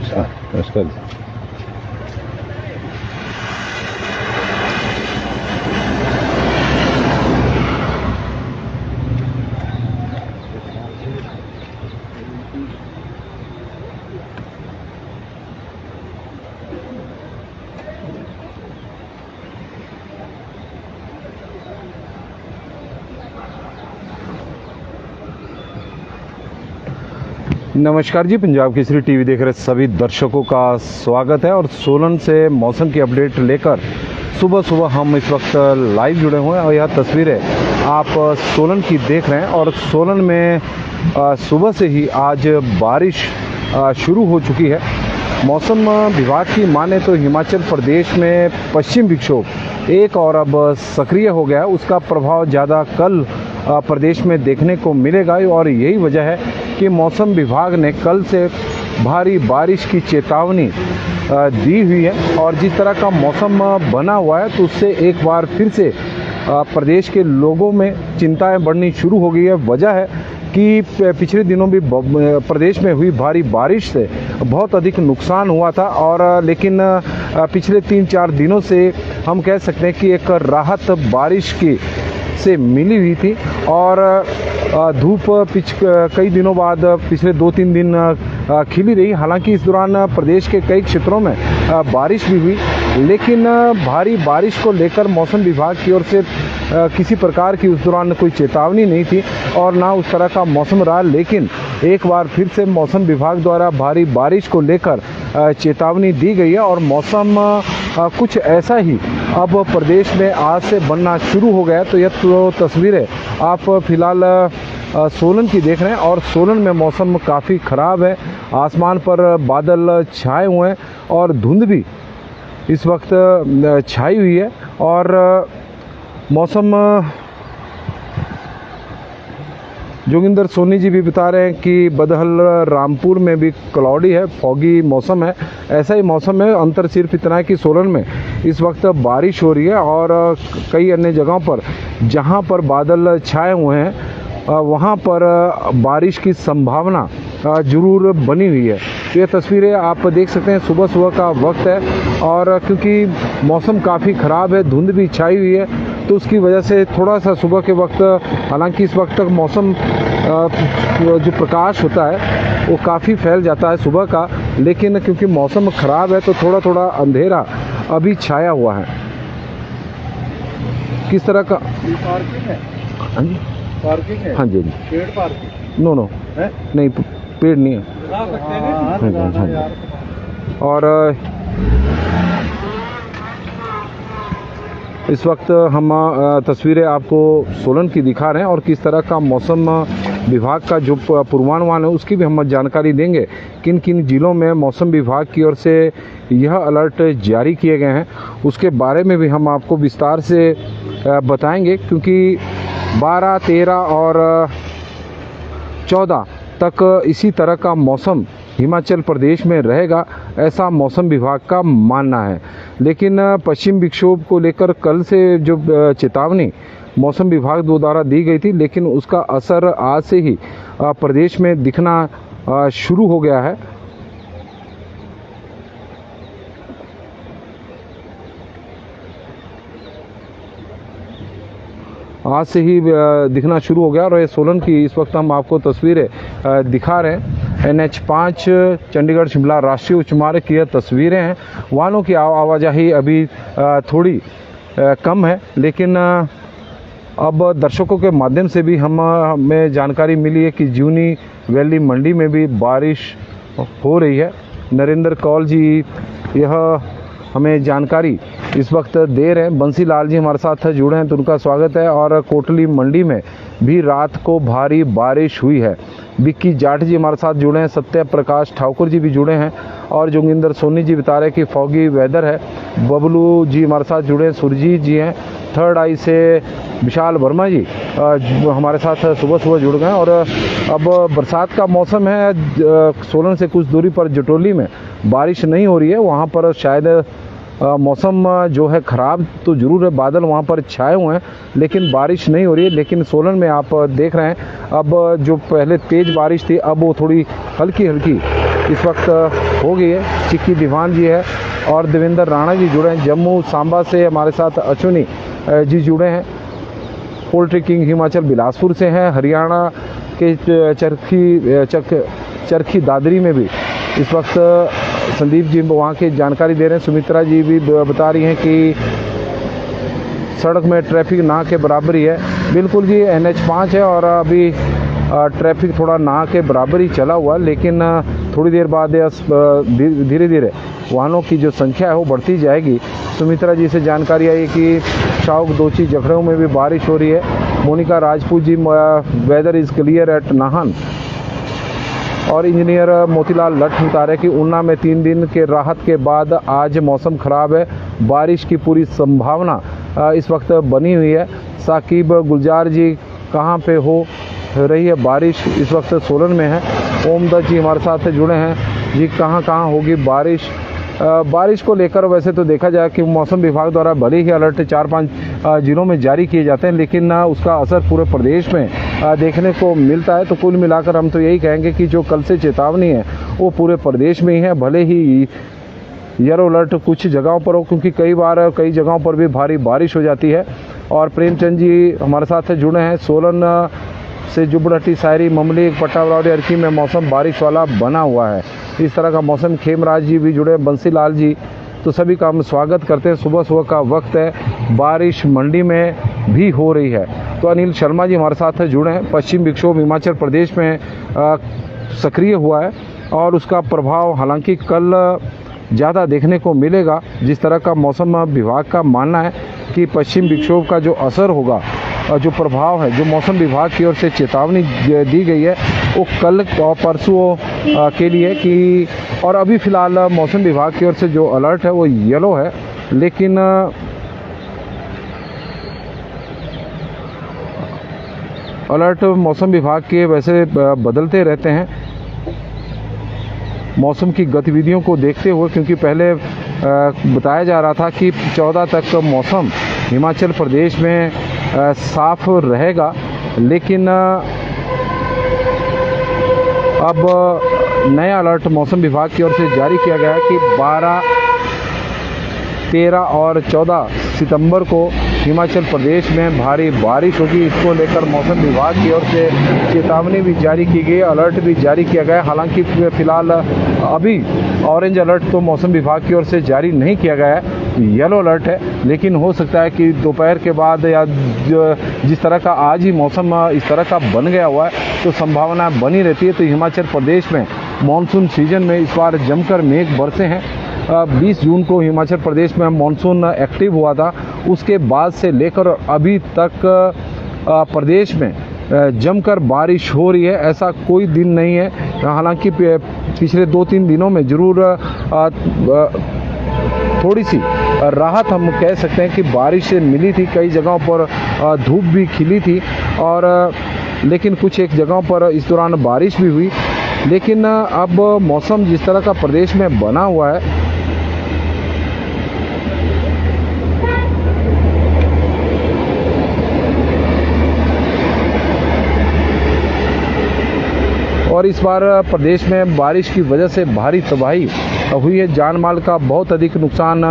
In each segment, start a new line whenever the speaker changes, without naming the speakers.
नमस्कार। नमस्कार। नमस्कार जी, पंजाब केसरी टीवी देख रहे सभी दर्शकों का स्वागत है। और सोलन से मौसम की अपडेट लेकर सुबह सुबह हम इस वक्त लाइव जुड़े हुए हैं और यह तस्वीरें आप सोलन की देख रहे हैं। और सोलन में सुबह से ही आज बारिश शुरू हो चुकी है। मौसम विभाग की माने तो हिमाचल प्रदेश में पश्चिम विक्षोभ एक और अब सक्रिय हो गया है। उसका प्रभाव ज़्यादा कल प्रदेश में देखने को मिलेगा और यही वजह है कि मौसम विभाग ने कल से भारी बारिश की चेतावनी दी हुई है। और जिस तरह का मौसम बना हुआ है तो उससे एक बार फिर से प्रदेश के लोगों में चिंताएं बढ़नी शुरू हो गई है। वजह है कि पिछले दिनों भी प्रदेश में हुई भारी बारिश से बहुत अधिक नुकसान हुआ था। और लेकिन पिछले 3-4 दिनों से हम कह सकते हैं कि एक राहत बारिश की से मिली हुई थी। और धूप कई दिनों बाद पिछले 2-3 दिन खिली रही। हालांकि इस दौरान प्रदेश के कई क्षेत्रों में बारिश भी हुई, लेकिन भारी बारिश को लेकर मौसम विभाग की ओर से किसी प्रकार की उस दौरान कोई चेतावनी नहीं थी और ना उस तरह का मौसम रहा। लेकिन एक बार फिर से मौसम विभाग द्वारा भारी बारिश को लेकर चेतावनी दी गई है। और मौसम कुछ ऐसा ही अब प्रदेश में आज से बनना शुरू हो गया। तो यह तो तस्वीरें आप फिलहाल सोलन की देख रहे हैं। और सोलन में मौसम काफ़ी ख़राब है। आसमान पर बादल छाए हुए हैं और धुंध भी इस वक्त छाई हुई है। और मौसम जोगिंदर सोनी जी भी बता रहे हैं कि बदहल रामपुर में भी क्लाउडी है, फॉगी मौसम है। ऐसा ही मौसम है, अंतर सिर्फ इतना है कि सोलन में इस वक्त बारिश हो रही है और कई अन्य जगहों पर जहां पर बादल छाए हुए हैं वहां पर बारिश की संभावना ज़रूर बनी हुई है। तो ये तस्वीरें आप देख सकते हैं, सुबह सुबह का वक्त है और क्योंकि मौसम काफ़ी ख़राब है, धुंध भी छाई हुई है, तो उसकी वजह से थोड़ा सा सुबह के वक्त, हालांकि इस वक्त तक मौसम जो प्रकाश होता है वो काफ़ी फैल जाता है सुबह का, लेकिन क्योंकि मौसम ख़राब है तो थोड़ा थोड़ा अंधेरा अभी छाया हुआ है। किस तरह का
पार्किंग है?
हाँ जी,
पार्किंग है?
हाँ जी,
पेड़ पार्किंग?
नो
है?
नहीं, पेड़ नहीं है।
हाँ यार।
और इस वक्त हम तस्वीरें आपको सोलन की दिखा रहे हैं और किस तरह का मौसम विभाग का जो पूर्वानुमान है उसकी भी हम जानकारी देंगे। किन किन जिलों में मौसम विभाग की ओर से यह अलर्ट जारी किए गए हैं उसके बारे में भी हम आपको विस्तार से बताएंगे, क्योंकि 12, 13 और 14 तक इसी तरह का मौसम हिमाचल प्रदेश में रहेगा, ऐसा मौसम विभाग का मानना है। लेकिन पश्चिम विक्षोभ को लेकर कल से जो चेतावनी मौसम विभाग द्वारा दी गई थी, लेकिन उसका असर आज से ही प्रदेश में दिखना शुरू हो गया है। आज से ही दिखना शुरू हो गया। और ये सोलन की इस वक्त हम आपको तस्वीरें दिखा रहे हैं। NH5 चंडीगढ़ शिमला राष्ट्रीय उच्च मार्ग की यह तस्वीरें हैं। वाहनों की आवाजाही अभी थोड़ी कम है, लेकिन अब दर्शकों के माध्यम से भी हमें जानकारी मिली है कि जूनी वैली मंडी में भी बारिश हो रही है। नरेंद्र कौल जी यह हमें जानकारी इस वक्त दे रहे हैं। बंसी लाल जी हमारे साथ जुड़े हैं तो उनका स्वागत है। और कोटली मंडी में भी रात को भारी बारिश हुई है। विक्की जाट जी हमारे साथ जुड़े हैं, सत्य प्रकाश ठाकुर जी भी जुड़े हैं और जोगिंदर सोनी जी बता रहे हैं कि फॉगी वेदर है। बबलू जी हमारे साथ जुड़े हैं, सुरजीत जी हैं, थर्ड आई से विशाल वर्मा जी हमारे साथ सुबह सुबह जुड़ गए। और अब बरसात का मौसम है। सोलन से कुछ दूरी पर जटोली में बारिश नहीं हो रही है, वहाँ पर शायद मौसम जो है ख़राब तो ज़रूर है, बादल वहाँ पर छाए हुए हैं लेकिन बारिश नहीं हो रही है। लेकिन सोलन में आप देख रहे हैं अब जो पहले तेज़ बारिश थी अब वो थोड़ी हल्की हल्की इस वक्त हो गई है। चिक्की दीवान जी है और देवेंद्र राणा जी जुड़े हैं। जम्मू सांबा से हमारे साथ अश्विनी जी जुड़े हैं। पोल्ट्री किंग हिमाचल बिलासपुर से हैं। हरियाणा के चरखी दादरी में भी इस वक्त संदीप जी वहाँ की जानकारी दे रहे हैं। सुमित्रा जी भी बता रही हैं कि सड़क में ट्रैफिक ना के बराबर ही है। बिल्कुल जी, NH5 है और अभी ट्रैफिक थोड़ा ना के बराबर ही चला हुआ, लेकिन थोड़ी देर बाद धीरे धीरे वाहनों की जो संख्या है वो बढ़ती जाएगी। सुमित्रा जी से जानकारी आई कि शाउक दोची जखड़ों में भी बारिश हो रही है। Monika Rajput ji, weather is clear at Nahan. और इंजीनियर मोतीलाल लठ बता रहे कि ऊना में 3 दिन के राहत के बाद आज मौसम ख़राब है। बारिश की पूरी संभावना इस वक्त बनी हुई है। साकिब गुलजार जी, कहाँ पे हो रही है बारिश? इस वक्त सोलन में है। ओमदत्त जी हमारे साथ जुड़े हैं जी, कहाँ कहाँ होगी बारिश? बारिश को लेकर वैसे तो देखा जाए कि मौसम विभाग द्वारा भले ही अलर्ट 4-5 जिलों में जारी किए जाते हैं, लेकिन उसका असर पूरे प्रदेश में देखने को मिलता है। तो कुल मिलाकर हम तो यही कहेंगे कि जो कल से चेतावनी है वो पूरे प्रदेश में ही है। भले ही येलो अलर्ट कुछ जगहों पर हो, क्योंकि कई बार कई जगहों पर भी भारी बारिश हो जाती है। और प्रेमचंद जी हमारे साथ जुड़े हैं। सोलन से जुबड़हट्टी, सायरी, ममली, पट्टावरावड़ी, अर्की में मौसम बारिश वाला बना हुआ है। इस तरह का मौसम। खेमराज जी भी जुड़े, बंसीलाल जी, तो सभी का हम स्वागत करते हैं। सुबह सुबह का वक्त है, बारिश मंडी में भी हो रही है। तो अनिल शर्मा जी हमारे साथ जुड़े हैं। पश्चिम विक्षोभ हिमाचल प्रदेश में सक्रिय हुआ है और उसका प्रभाव हालांकि कल ज़्यादा देखने को मिलेगा। जिस तरह का मौसम विभाग का मानना है कि पश्चिम विक्षोभ का जो असर होगा, जो प्रभाव है, जो मौसम विभाग की ओर से चेतावनी दी गई है वो कल और परसों के लिए कि, और अभी फ़िलहाल मौसम विभाग की ओर से जो अलर्ट है वो येलो है। लेकिन अलर्ट मौसम विभाग के वैसे बदलते रहते हैं मौसम की गतिविधियों को देखते हुए, क्योंकि पहले बताया जा रहा था कि 14 तक मौसम हिमाचल प्रदेश में साफ रहेगा, लेकिन अब नया अलर्ट मौसम विभाग की ओर से जारी किया गया है कि 12, 13 और 14 सितंबर को हिमाचल प्रदेश में भारी बारिश होगी। इसको लेकर मौसम विभाग की ओर से चेतावनी भी जारी की गई, अलर्ट भी जारी किया गया है। हालांकि फिलहाल अभी ऑरेंज अलर्ट तो मौसम विभाग की ओर से जारी नहीं किया गया है, येलो अलर्ट है। लेकिन हो सकता है कि दोपहर के बाद या जिस तरह का आज ही मौसम इस तरह का बन गया हुआ है तो संभावना बनी रहती है। तो हिमाचल प्रदेश में मानसून सीजन में इस बार जमकर मेघ बरसे हैं। 20 जून को हिमाचल प्रदेश में मानसून एक्टिव हुआ था। उसके बाद से लेकर अभी तक प्रदेश में जमकर बारिश हो रही है, ऐसा कोई दिन नहीं है। हालांकि पिछले 2-3 दिनों में ज़रूर थोड़ी सी राहत हम कह सकते हैं कि बारिश से मिली थी। कई जगहों पर धूप भी खिली थी और लेकिन कुछ एक जगहों पर इस दौरान बारिश भी हुई। लेकिन अब मौसम जिस तरह का प्रदेश में बना हुआ है, और इस बार प्रदेश में बारिश की वजह से भारी तबाही हुई है। जान माल का बहुत अधिक नुकसान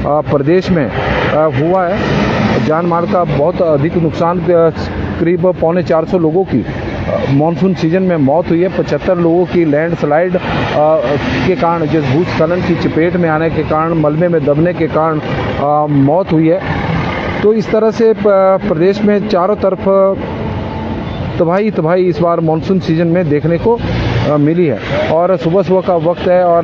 प्रदेश में हुआ है। जान माल का बहुत अधिक नुकसान, करीब 450 लोगों की मानसून सीजन में मौत हुई है। 75 लोगों की लैंडस्लाइड के कारण, जिस भूस्खलन की चपेट में आने के कारण, मलबे में दबने के कारण मौत हुई है। तो इस तरह से प्रदेश में चारों तरफ तबाही इस बार मानसून सीजन में देखने को मिली है। और सुबह सुबह का वक्त है और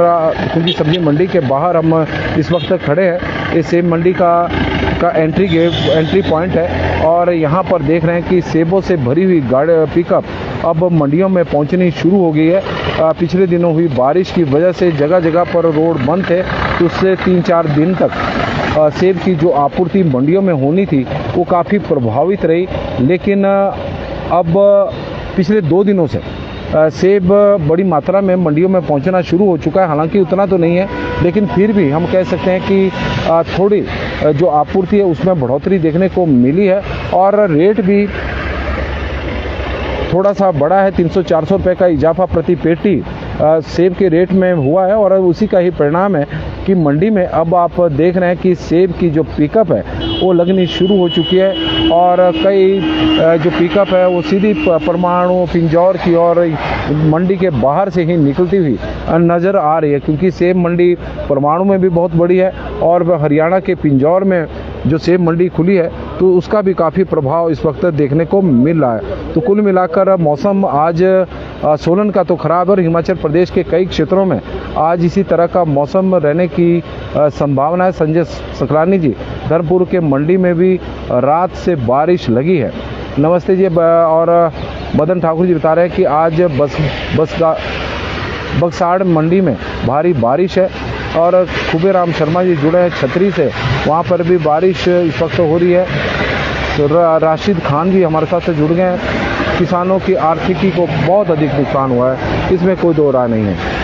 क्योंकि सब्जी मंडी के बाहर हम इस वक्त खड़े हैं, ये सेब मंडी का एंट्री पॉइंट है और यहाँ पर देख रहे हैं कि सेबों से भरी हुई गाड़ी पिकअप अब मंडियों में पहुँचनी शुरू हो गई है। पिछले दिनों हुई बारिश की वजह से जगह जगह पर रोड बंद थे, तो उससे 3-4 दिन तक सेब की जो आपूर्ति मंडियों में होनी थी वो काफ़ी प्रभावित रही। लेकिन अब पिछले 2 दिनों से सेब बड़ी मात्रा में मंडियों में पहुंचना शुरू हो चुका है। हालांकि उतना तो नहीं है, लेकिन फिर भी हम कह सकते हैं कि थोड़ी जो आपूर्ति है उसमें बढ़ोतरी देखने को मिली है और रेट भी थोड़ा सा बढ़ा है। 300-400 रुपये का इजाफा प्रति पेटी सेब के रेट में हुआ है और उसी का ही परिणाम है कि मंडी में अब आप देख रहे हैं कि सेब की जो पिकअप है वो लगनी शुरू हो चुकी है और कई जो पिकअप है वो सीधी परमाणु पिंजौर की और मंडी के बाहर से ही निकलती हुई नज़र आ रही है, क्योंकि सेब मंडी परमाणु में भी बहुत बड़ी है और हरियाणा के पिंजौर में जो सेब मंडी खुली है तो उसका भी काफ़ी प्रभाव इस वक्त देखने को मिल रहा है। तो कुल मिलाकर मौसम आज सोलन का तो खराब है और हिमाचल प्रदेश के कई क्षेत्रों में आज इसी तरह का मौसम रहने की संभावना है। संजय सकलानी जी, धर्मपुर के मंडी में भी रात से बारिश लगी है। नमस्ते जी। और मदन ठाकुर जी बता रहे हैं कि आज बक्साड़ मंडी में भारी बारिश है और खुबेराम शर्मा जी जुड़े हैं छतरी से, वहाँ पर भी बारिश इस वक्त हो रही है। तो राशिद खान भी हमारे साथ से जुड़ गए हैं। किसानों की आर्थिकी को बहुत अधिक नुकसान हुआ है, इसमें कोई दो राय नहीं है।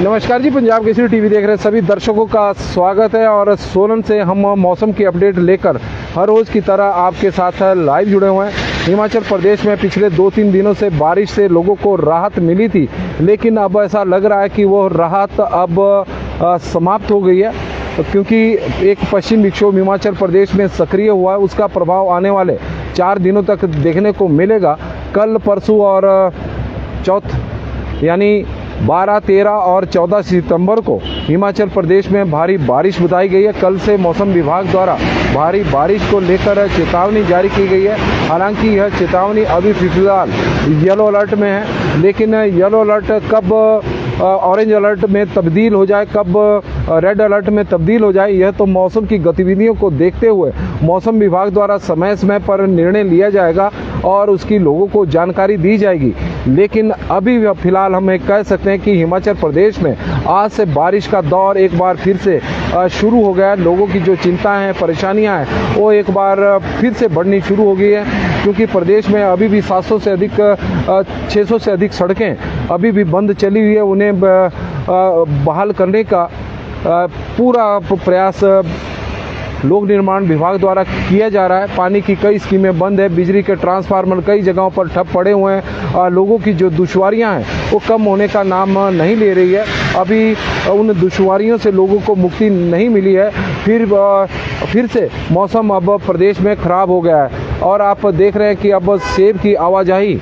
नमस्कार जी, पंजाब केसरी टीवी देख रहे सभी दर्शकों का स्वागत है और सोलन से हम मौसम की अपडेट लेकर हर रोज़ की तरह आपके साथ लाइव जुड़े हुए हैं। हिमाचल प्रदेश में पिछले 2-3 दिनों से बारिश से लोगों को राहत मिली थी, लेकिन अब ऐसा लग रहा है कि वो राहत अब समाप्त हो गई है, क्योंकि एक पश्चिम विक्षोभ हिमाचल प्रदेश में सक्रिय हुआ है। उसका प्रभाव आने वाले 4 दिनों तक देखने को मिलेगा। कल, परसों और चौथ यानी 12, 13 और 14 सितंबर को हिमाचल प्रदेश में भारी बारिश बताई गई है। कल से मौसम विभाग द्वारा भारी बारिश को लेकर चेतावनी जारी की गई है। हालांकि यह चेतावनी अभी फिलहाल येलो अलर्ट में है, लेकिन येलो अलर्ट कब ऑरेंज अलर्ट में तब्दील हो जाए, कब रेड अलर्ट में तब्दील हो जाए, यह तो मौसम की गतिविधियों को देखते हुए मौसम विभाग द्वारा समय समय पर निर्णय लिया जाएगा और उसकी लोगों को जानकारी दी जाएगी। लेकिन अभी फिलहाल हम कह सकते हैं कि हिमाचल प्रदेश में आज से बारिश का दौर एक बार फिर से शुरू हो गया है। लोगों की जो चिंताएं हैं, परेशानियां हैं, वो एक बार फिर से बढ़नी शुरू हो गई है, क्योंकि प्रदेश में अभी भी 600 से अधिक सड़कें अभी भी बंद चली हुई है। उन्हें बहाल करने का पूरा प्रयास लोक निर्माण विभाग द्वारा किया जा रहा है। पानी की कई स्कीमें बंद है, बिजली के ट्रांसफार्मर कई जगहों पर ठप पड़े हुए हैं। लोगों की जो दुश्वारियां हैं वो कम होने का नाम नहीं ले रही है। अभी उन दुश्वारियों से लोगों को मुक्ति नहीं मिली है। फिर से मौसम अब प्रदेश में ख़राब हो गया है और आप देख रहे हैं कि अब सेब की आवाजाही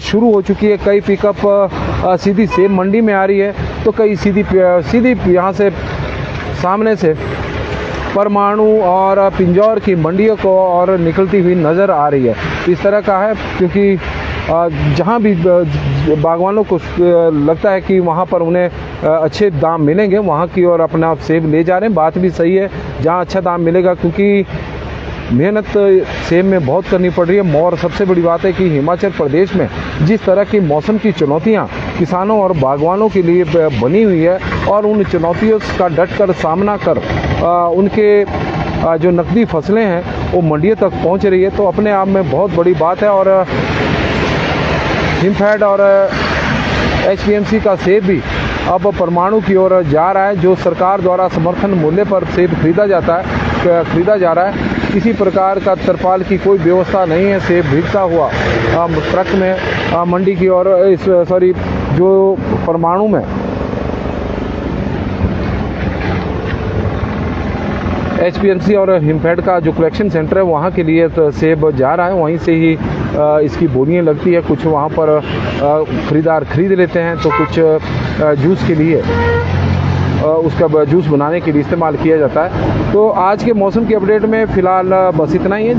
शुरू हो चुकी है। कई पिकअप सीधी सेब मंडी में आ रही है, तो कई सीधी यहाँ से सामने से परमाणु और पिंजौर की मंडियों को और निकलती हुई नज़र आ रही है। इस तरह का है, क्योंकि जहाँ भी बागवानों को लगता है कि वहाँ पर उन्हें अच्छे दाम मिलेंगे, वहाँ की ओर अपना सेब ले जा रहे हैं। बात भी सही है, जहाँ अच्छा दाम मिलेगा, क्योंकि मेहनत सेब में बहुत करनी पड़ रही है। और सबसे बड़ी बात है कि हिमाचल प्रदेश में जिस तरह की मौसम की चुनौतियां किसानों और बागवानों के लिए बनी हुई है और उन चुनौतियों का डटकर सामना कर उनके जो नकदी फसलें हैं वो मंडियों तक पहुंच रही है, तो अपने आप में बहुत बड़ी बात है। और हिमफेड और HPMC का सेब भी अब परमाणु की ओर जा रहा है। जो सरकार द्वारा समर्थन मूल्य पर सेब खरीदा जा रहा है। किसी प्रकार का तरपाल की कोई व्यवस्था नहीं है। सेब भीगता हुआ ट्रक में मंडी की ओर जो परमाणु में HPMC और हिमफेड का जो कलेक्शन सेंटर है वहाँ के लिए तो सेब जा रहा है। वहीं से ही इसकी बोलियाँ लगती है। कुछ वहाँ पर खरीदार खरीद लेते हैं, तो कुछ जूस के लिए उसका जूस बनाने के लिए इस्तेमाल किया जाता है। तो आज के मौसम की अपडेट में फ़िलहाल बस इतना ही है।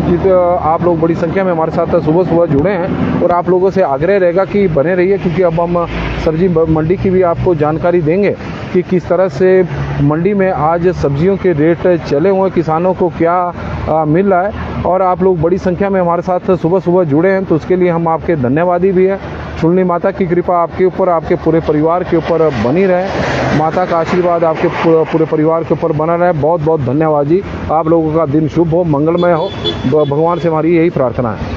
आप लोग बड़ी संख्या में हमारे साथ सुबह जुड़े हैं और आप लोगों से आग्रह रहेगा कि बने रहिए, क्योंकि अब हम सब्जी मंडी की भी आपको जानकारी देंगे कि किस तरह से मंडी में आज सब्जियों के रेट चले हुए, किसानों को क्या मिल रहा है। और आप लोग बड़ी संख्या में हमारे साथ सुबह जुड़े हैं, तो उसके लिए हम आपके धन्यवादी भी हैं। शुल्नी माता की कृपा आपके ऊपर, आपके पूरे परिवार के ऊपर बनी रहे। माता का आशीर्वाद आपके पूरे परिवार के ऊपर बना रहे। बहुत बहुत धन्यवाद जी। आप लोगों का दिन शुभ हो, मंगलमय हो। भगवान से हमारी यही प्रार्थना है।